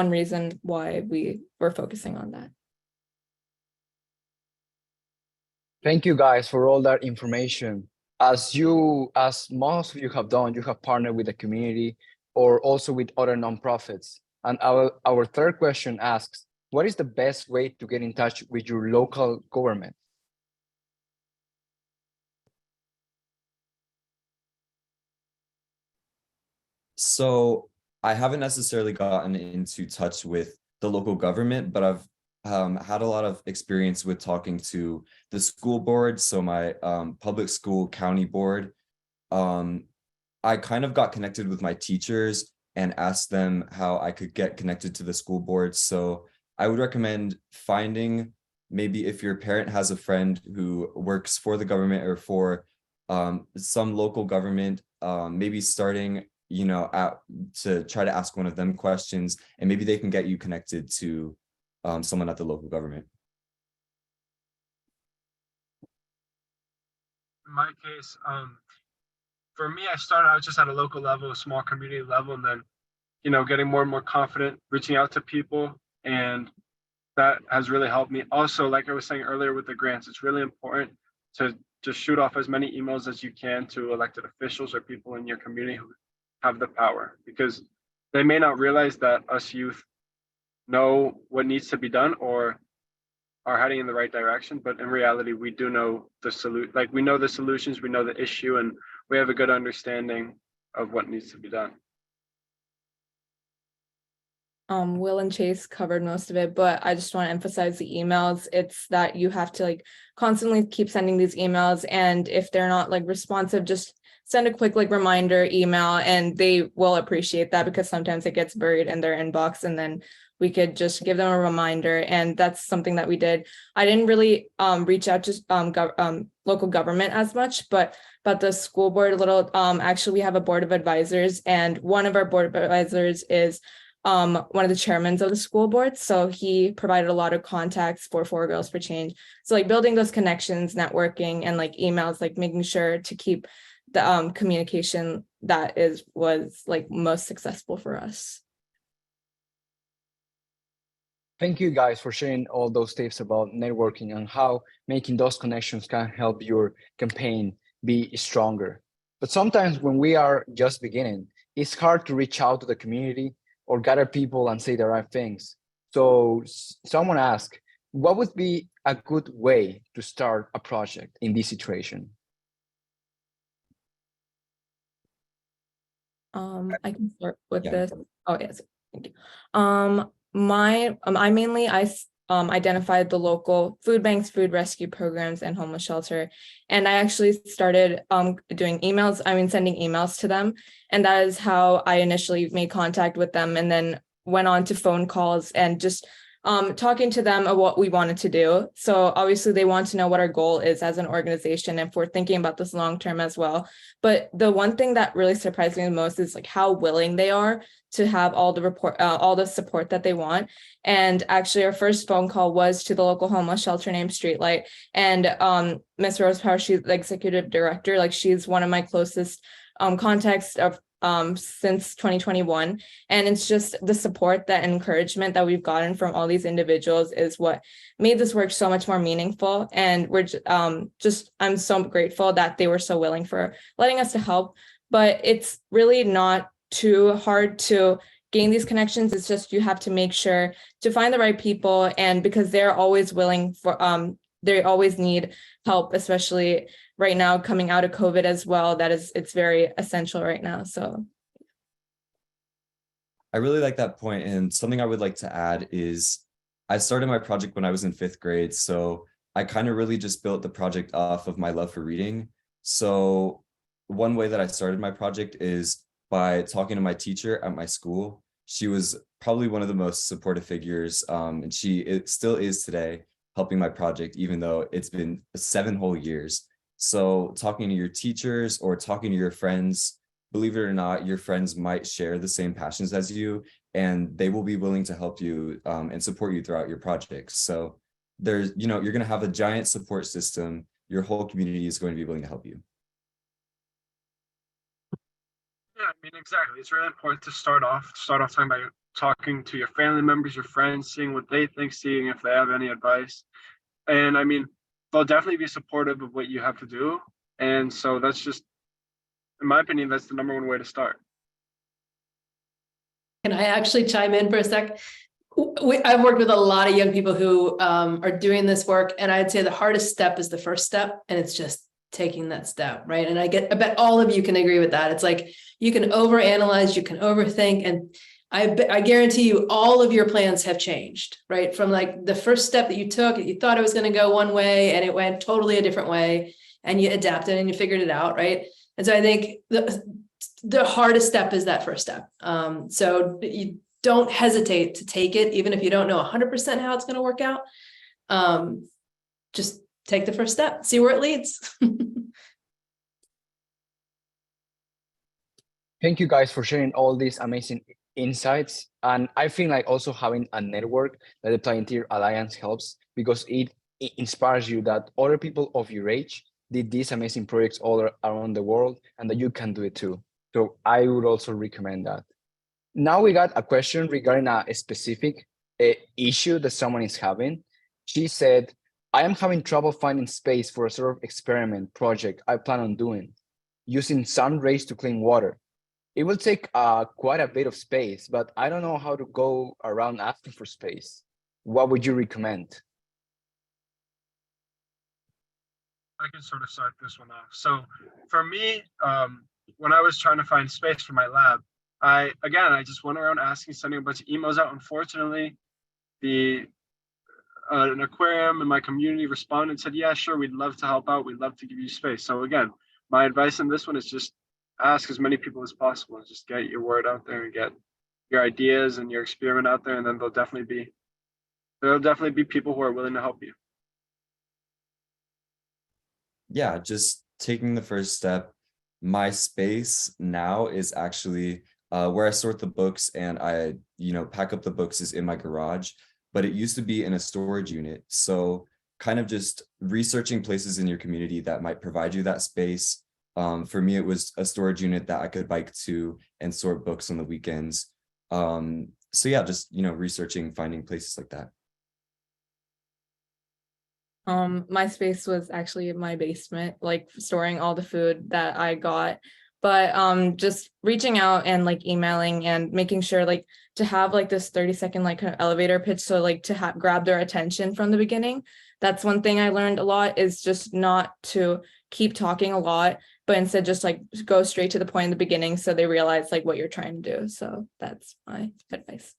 [SPEAKER 5] reason why we were focusing on that.
[SPEAKER 3] Thank you guys for all that information. As most of you have done, you have partnered with the community or also with other nonprofits. And our third question asks, what is the best way to get in touch with your local government?
[SPEAKER 4] So I haven't necessarily gotten into touch with the local government, but I've had a lot of experience with talking to the school board. So my public school county board, I kind of got connected with my teachers and asked them how I could get connected to the school board. So I would recommend finding, maybe if your parent has a friend who works for the government or for some local government, maybe starting to try to ask one of them questions, and maybe they can get you connected to someone at the local government.
[SPEAKER 7] In my case, for me, I started out just at a local level, a small community level, and then, getting more and more confident, reaching out to people, and that has really helped me. Also, like I was saying earlier with the grants, it's really important to just shoot off as many emails as you can to elected officials or people in your community who have the power, because they may not realize that us youth know what needs to be done or are heading in the right direction, but in reality we do know we know the solutions, we know the issue, and we have a good understanding of what needs to be done.
[SPEAKER 5] Will and Chase covered most of it, but I just want to emphasize the emails. It's that you have to constantly keep sending these emails, and if they're not responsive, just send a quick reminder email, and they will appreciate that, because sometimes it gets buried in their inbox, and then we could just give them a reminder. And that's something that we did. I didn't really reach out to local government as much, but the school board a little. Actually, we have a board of advisors, and one of our board of advisors is one of the chairmen of the school board. So he provided a lot of contacts for Four Girls for Change. So building those connections, networking, and emails, making sure to keep the communication that was most successful for us.
[SPEAKER 3] Thank you guys for sharing all those tips about networking and how making those connections can help your campaign be stronger. But sometimes when we are just beginning, it's hard to reach out to the community or gather people and say the right things. So someone asked, what would be a good way to start a project in this situation?
[SPEAKER 5] I can start with
[SPEAKER 4] Yeah.
[SPEAKER 5] this. Oh, yes, thank you. I identified the local food banks, food rescue programs, and homeless shelter. And I actually started sending emails to them. And that is how I initially made contact with them, and then went on to phone calls and just talking to them about what we wanted to do. So obviously they want to know what our goal is as an organization, and if we're thinking about this long term as well. But the one thing that really surprised me the most is how willing they are to have all the support that they want. And actually our first phone call was to the local homeless shelter named Streetlight, and Miss Rose Power, she's the executive director. She's one of my closest contacts of since 2021, and it's just the support, that encouragement that we've gotten from all these individuals is what made this work so much more meaningful. And I'm so grateful that they were so willing for letting us to help. But it's really not too hard to gain these connections. It's just you have to make sure to find the right people, and because they're always willing for they always need help, especially right now coming out of COVID as well. It's very essential right now. So
[SPEAKER 4] I really like that point. And something I would like to add is I started my project when I was in 5th grade. So I kind of really just built the project off of my love for reading. So one way that I started my project is by talking to my teacher at my school. She was probably one of the most supportive figures, and it still is today, helping my project, even though it's been 7 whole years. So talking to your teachers or talking to your friends, believe it or not, your friends might share the same passions as you, and they will be willing to help you and support you throughout your projects. So there's, you're going to have a giant support system. Your whole community is going to be willing to help you.
[SPEAKER 7] Yeah, I mean, exactly. It's really important to start off talking by talking to your family members, your friends, seeing what they think, seeing if they have any advice. And I mean, they'll definitely be supportive of what you have to do. And so that's just, in my opinion, that's the number one way to start.
[SPEAKER 1] Can I actually chime in for a sec? I've worked with a lot of young people who are doing this work, and I'd say the hardest step is the first step, and it's just taking that step, right? And I bet all of you can agree with that. It's like you can overanalyze, you can overthink, and I guarantee you all of your plans have changed, right? From like the first step that you took, you thought it was going to go one way and it went totally a different way, and you adapted and you figured it out, right? And so I think the hardest step is that first step. So you don't hesitate to take it, even if you don't know 100% how it's going to work out. Just take the first step, see where it leads.
[SPEAKER 3] Thank you guys for sharing all these amazing insights. And I feel like also having a network that the Planeteer Alliance helps, because it inspires you that other people of your age did these amazing projects all around the world, and that you can do it too. So I would also recommend that. Now we got a question regarding a specific issue that someone is having. She said, I am having trouble finding space for a sort of experiment project I plan on doing, using sun rays to clean water. It will take quite a bit of space, but I don't know how to go around asking for space. What would you recommend?
[SPEAKER 7] I can sort of start this one off. So for me, when I was trying to find space for my lab, I just went around sending a bunch of emails out. Unfortunately, an aquarium in my community responded and said, yeah, sure, we'd love to help out. We'd love to give you space. So again, my advice in this one is just ask as many people as possible and just get your word out there and get your ideas and your experiment out there. And then there'll definitely be people who are willing to help you.
[SPEAKER 4] Yeah, just taking the first step. My space now is actually where I sort the books, and I, pack up the books is in my garage, but it used to be in a storage unit. So kind of just researching places in your community that might provide you that space. For me, it was a storage unit that I could bike to and sort books on the weekends. So yeah, just, researching, finding places like that.
[SPEAKER 5] My space was actually in my basement, like storing all the food that I got. But just reaching out and like emailing and making sure like to have like this 30-second like kind of elevator pitch, so like to grab their attention from the beginning. That's one thing I learned a lot, is just not to keep talking a lot, but instead just like go straight to the point in the beginning, so they realize like what you're trying to do. So that's my advice.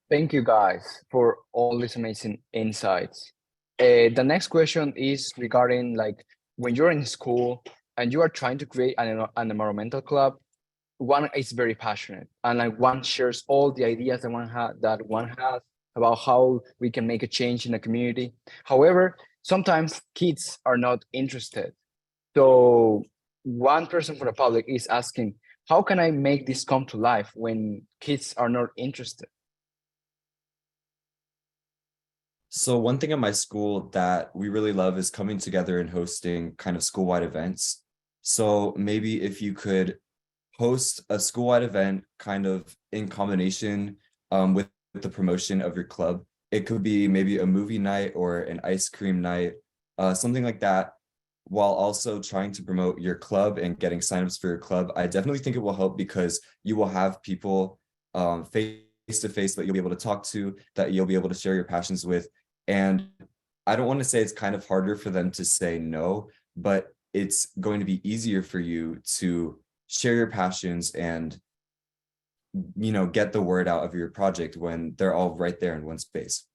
[SPEAKER 3] Thank you guys for all these amazing insights. The next question is regarding like when you're in school and you are trying to create an environmental club. One is very passionate, and like one shares all the ideas that one has about how we can make a change in the community. However, sometimes kids are not interested. So one person from the public is asking, how can I make this come to life when kids are not interested?
[SPEAKER 4] So one thing at my school that we really love is coming together and hosting kind of school-wide events. So maybe if you could host a school-wide event kind of in combination with the promotion of your club. It could be maybe a movie night or an ice cream night, something like that, while also trying to promote your club and getting signups for your club. I definitely think it will help, because you will have people face-to-face that you'll be able to talk to, that you'll be able to share your passions with. And I don't want to say it's kind of harder for them to say no, but it's going to be easier for you to share your passions and, get the word out of your project when they're all right there in one space.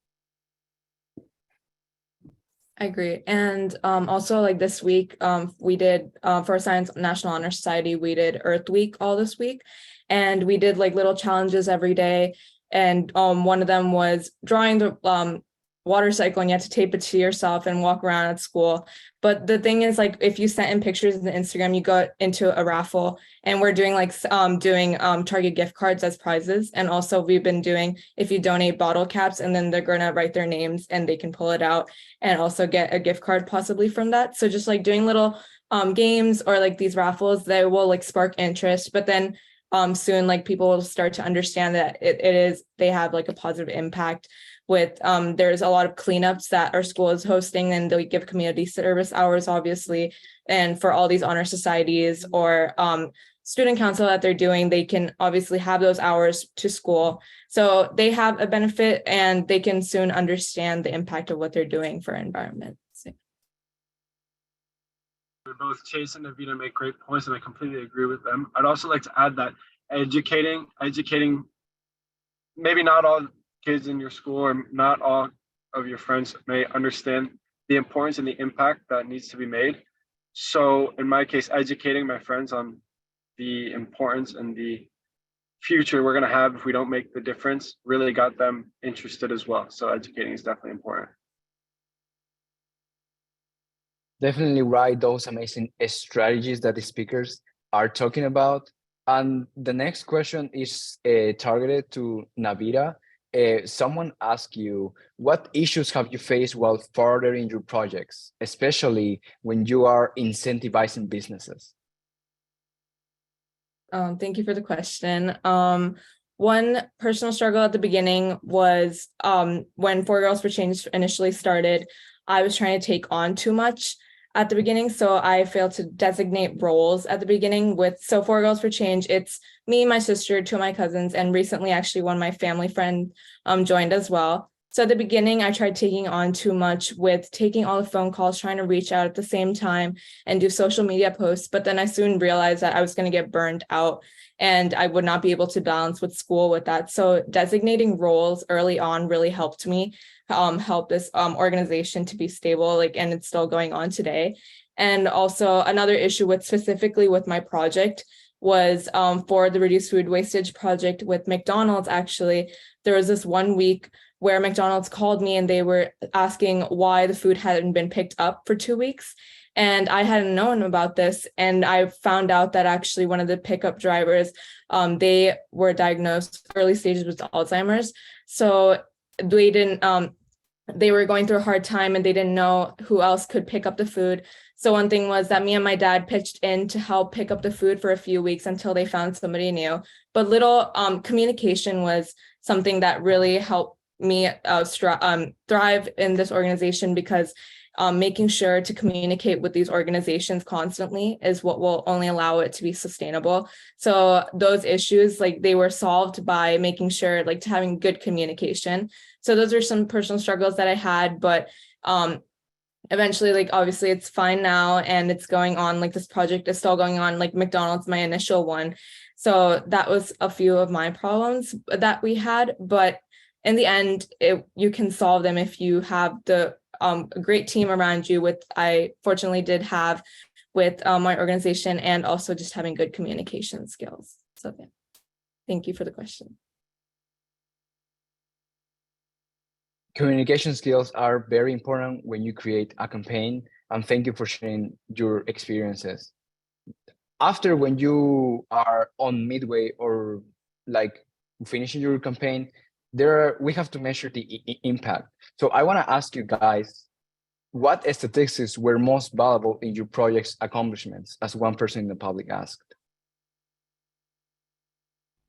[SPEAKER 5] I agree. And also like this week, we did for Science National Honor Society, we did Earth Week all this week. And we did like little challenges every day. And one of them was drawing the water cycle and you have to tape it to yourself and walk around at school. But the thing is, like, if you sent in pictures in the Instagram, you got into a raffle, and we're doing Target gift cards as prizes. And also we've been doing, if you donate bottle caps, and then they're gonna write their names and they can pull it out and also get a gift card possibly from that. So just like doing little games or like these raffles, they will like spark interest, but then soon like people will start to understand that they have like a positive impact with there's a lot of cleanups that our school is hosting, and they give community service hours, obviously, and for all these honor societies or student council that they're doing, they can obviously have those hours to school, so they have a benefit and they can soon understand the impact of what they're doing for our environment.
[SPEAKER 7] Both Chase and Navita make great points, and I completely agree with them. I'd also like to add that educating, maybe not all kids in your school or not all of your friends may understand the importance and the impact that needs to be made. So in my case, educating my friends on the importance and the future we're going to have if we don't make the difference really got them interested as well. So educating is definitely important.
[SPEAKER 3] Definitely right. Those amazing strategies that the speakers are talking about. And the next question is targeted to Navita. Someone asked you, what issues have you faced while furthering your projects, especially when you are incentivizing businesses?
[SPEAKER 5] Thank you for the question. One personal struggle at the beginning was when 4Girls for Change initially started, I was trying to take on too much at the beginning, so I failed to designate roles at the beginning. So 4Girls for Change, it's me, my sister, two of my cousins, and recently actually one of my family friend joined as well. So at the beginning, I tried taking on too much with taking all the phone calls, trying to reach out at the same time and do social media posts. But then I soon realized that I was going to get burned out and I would not be able to balance with school with that. So designating roles early on really helped me help this organization to be stable, and it's still going on today. And also another issue specifically with my project was for the reduced food wastage project with McDonald's. Actually, there was this 1 week where McDonald's called me and they were asking why the food hadn't been picked up for 2 weeks. And I hadn't known about this. And I found out that actually one of the pickup drivers, they were diagnosed early stages with Alzheimer's. So they were going through a hard time and they didn't know who else could pick up the food. So one thing was that me and my dad pitched in to help pick up the food for a few weeks until they found somebody new. But little communication was something that really helped me thrive in this organization, because making sure to communicate with these organizations constantly is what will only allow it to be sustainable. So those issues, they were solved by making sure to having good communication. So those are some personal struggles that I had, but eventually, obviously it's fine now and it's going on. This project is still going on, McDonald's, my initial one. So that was a few of my problems that we had, but in the end, you can solve them if you have a great team around you, I fortunately did have with my organization, and also just having good communication skills. So yeah. Thank you for the question.
[SPEAKER 3] Communication skills are very important when you create a campaign, and thank you for sharing your experiences. After, when you are on midway or finishing your campaign, we have to measure the impact. So I want to ask you guys, what statistics were most valuable in your project's accomplishments, as one person in the public asked?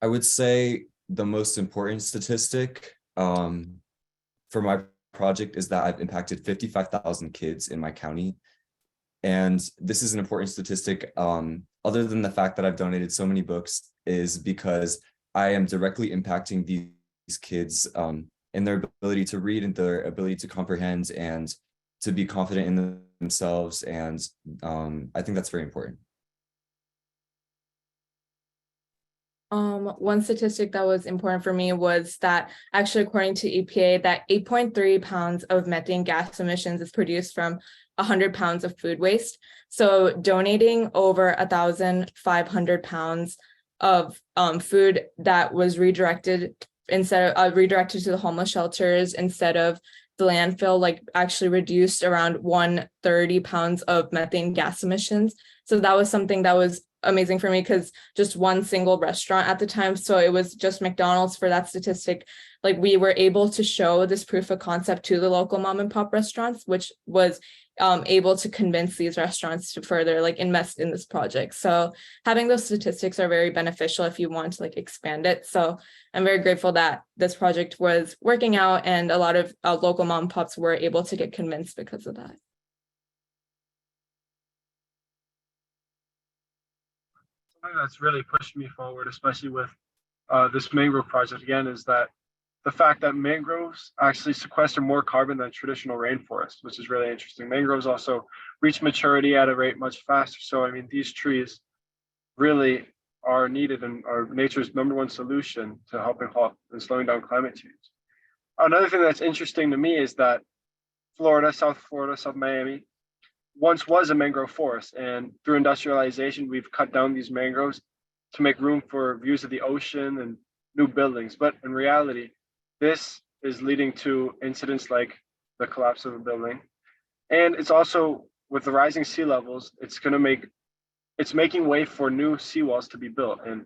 [SPEAKER 4] I would say the most important statistic for my project is that I've impacted 55,000 kids in my county. And this is an important statistic, other than the fact that I've donated so many books, is because I am directly impacting these kids in their ability to read and their ability to comprehend and to be confident in themselves. And I think that's very important.
[SPEAKER 5] One statistic that was important for me was that actually, according to EPA, that 8.3 pounds of methane gas emissions is produced from 100 pounds of food waste. So donating over 1,500 pounds of food that was redirected to the homeless shelters instead of the landfill like actually reduced around 130 pounds of methane gas emissions. So that was something that was amazing for me, because just one single restaurant at the time, so it was just McDonald's for that statistic, like we were able to show this proof of concept to the local mom and pop restaurants, which was able to convince these restaurants to further like invest in this project. So having those statistics are very beneficial if you want to like expand it. So I'm very grateful that this project was working out, and a lot of local mom and pops were able to get convinced because of that.
[SPEAKER 7] Something that's really pushed me forward, especially with this mangrove project again, is that the fact that mangroves actually sequester more carbon than traditional rainforests, which is really interesting. Mangroves also reach maturity at a rate much faster. So, I mean, these trees really are needed and are nature's #1 solution to helping halt and slowing down climate change. Another thing that's interesting to me is that Florida, South Miami, once was a mangrove forest, and through industrialization, we've cut down these mangroves to make room for views of the ocean and new buildings. But in reality, this is leading to incidents like the collapse of a building. And it's also, with the rising sea levels, it's making way for new seawalls to be built. And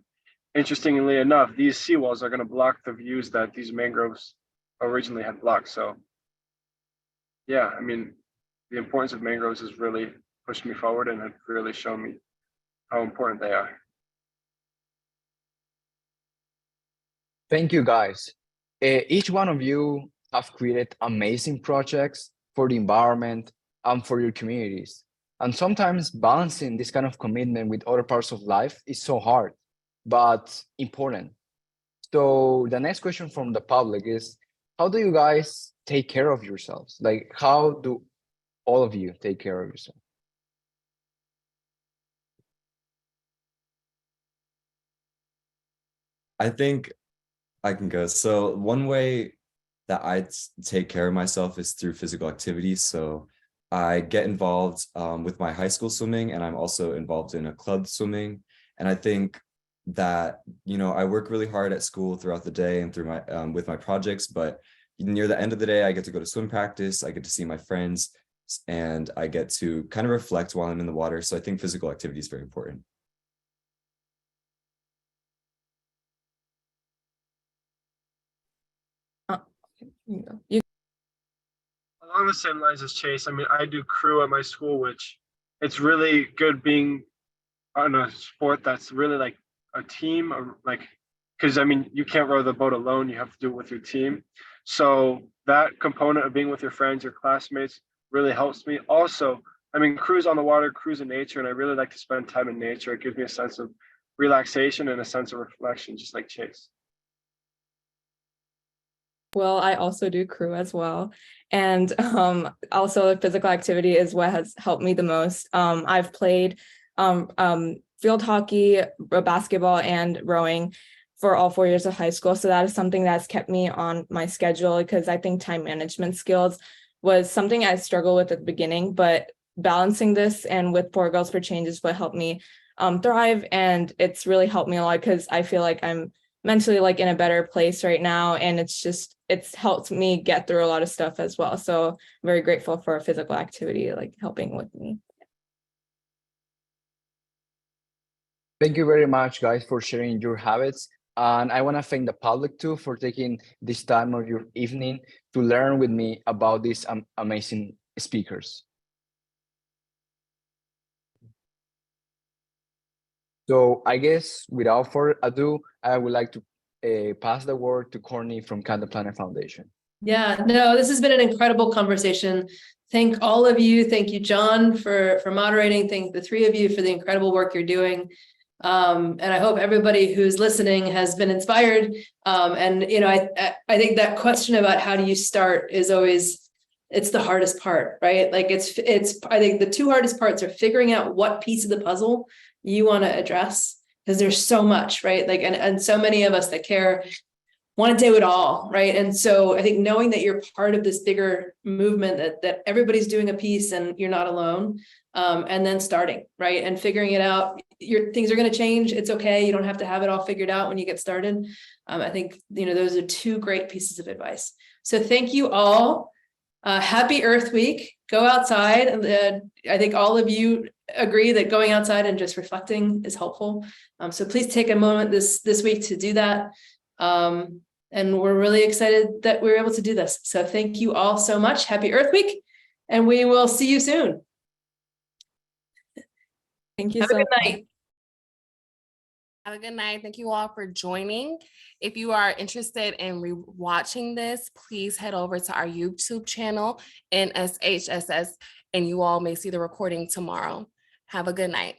[SPEAKER 7] interestingly enough, these seawalls are going to block the views that these mangroves originally had blocked. So yeah, I mean, the importance of mangroves has really pushed me forward and have really shown me how important they are.
[SPEAKER 3] Thank you, guys. Each one of you have created amazing projects for the environment and for your communities. And sometimes balancing this kind of commitment with other parts of life is so hard, but important. So the next question from the public is, how do you guys take care of yourselves? Like, how do all of you take care of yourself?
[SPEAKER 4] I think I can go. So one way that I take care of myself is through physical activity. So I get involved with my high school swimming, and I'm also involved in a club swimming. And I think that, you know, I work really hard at school throughout the day and through my with my projects, but near the end of the day, I get to go to swim practice, I get to see my friends, and I get to kind of reflect while I'm in the water. So I think physical activity is very important.
[SPEAKER 7] Along the same lines as Chase, I mean, I do crew at my school, which it's really good being on a sport that's really like a team, or like, because I mean, you can't row the boat alone, you have to do it with your team. So that component of being with your friends, your classmates, really helps me. Also, I mean, cruise on the water, cruise in nature, and I really like to spend time in nature. It gives me a sense of relaxation and a sense of reflection, just like Chase.
[SPEAKER 5] Well, I also do crew as well. And also physical activity is what has helped me the most. I've played field hockey, basketball, and rowing for all 4 years of high school. So that is something that's kept me on my schedule, because I think time management skills was something I struggled with at the beginning, but balancing this and with 4 Girls for Change is what helped me thrive. And it's really helped me a lot, because I feel like I'm mentally like in a better place right now, and it's helped me get through a lot of stuff as well. So I'm very grateful for physical activity like helping with me.
[SPEAKER 3] Thank you very much, guys, for sharing your habits. And I want to thank the public too for taking this time of your evening to learn with me about these amazing speakers. So I guess without further ado, I would like to pass the word to Courtney from Can the Planet Foundation.
[SPEAKER 1] Yeah, no, this has been an incredible conversation. Thank all of you. Thank you, John, for moderating. Thank the 3 of you for the incredible work you're doing. And I hope everybody who's listening has been inspired. And, you know, I think that question about how do you start is always, it's the hardest part, right? Like I think the 2 hardest parts are figuring out what piece of the puzzle you want to address, because there's so much, right? Like, and so many of us that care want to do it all, right? And so I think knowing that you're part of this bigger movement, that everybody's doing a piece and you're not alone, and then starting, right? And figuring it out, things are going to change. It's okay. You don't have to have it all figured out when you get started. I think, you know, those are 2 great pieces of advice. So thank you all. Happy Earth Week. Go outside. And I think all of you agree that going outside and just reflecting is helpful. So please take a moment this week to do that. And we're really excited that we were able to do this. So thank you all so much. Happy Earth Week. And we will see you soon.
[SPEAKER 5] Thank you
[SPEAKER 1] Have a
[SPEAKER 5] so
[SPEAKER 1] good
[SPEAKER 5] much.
[SPEAKER 1] night.
[SPEAKER 2] Have a good night. Thank you all for joining. If you are interested in rewatching this, please head over to our YouTube channel, NSHSS, and you all may see the recording tomorrow. Have a good night.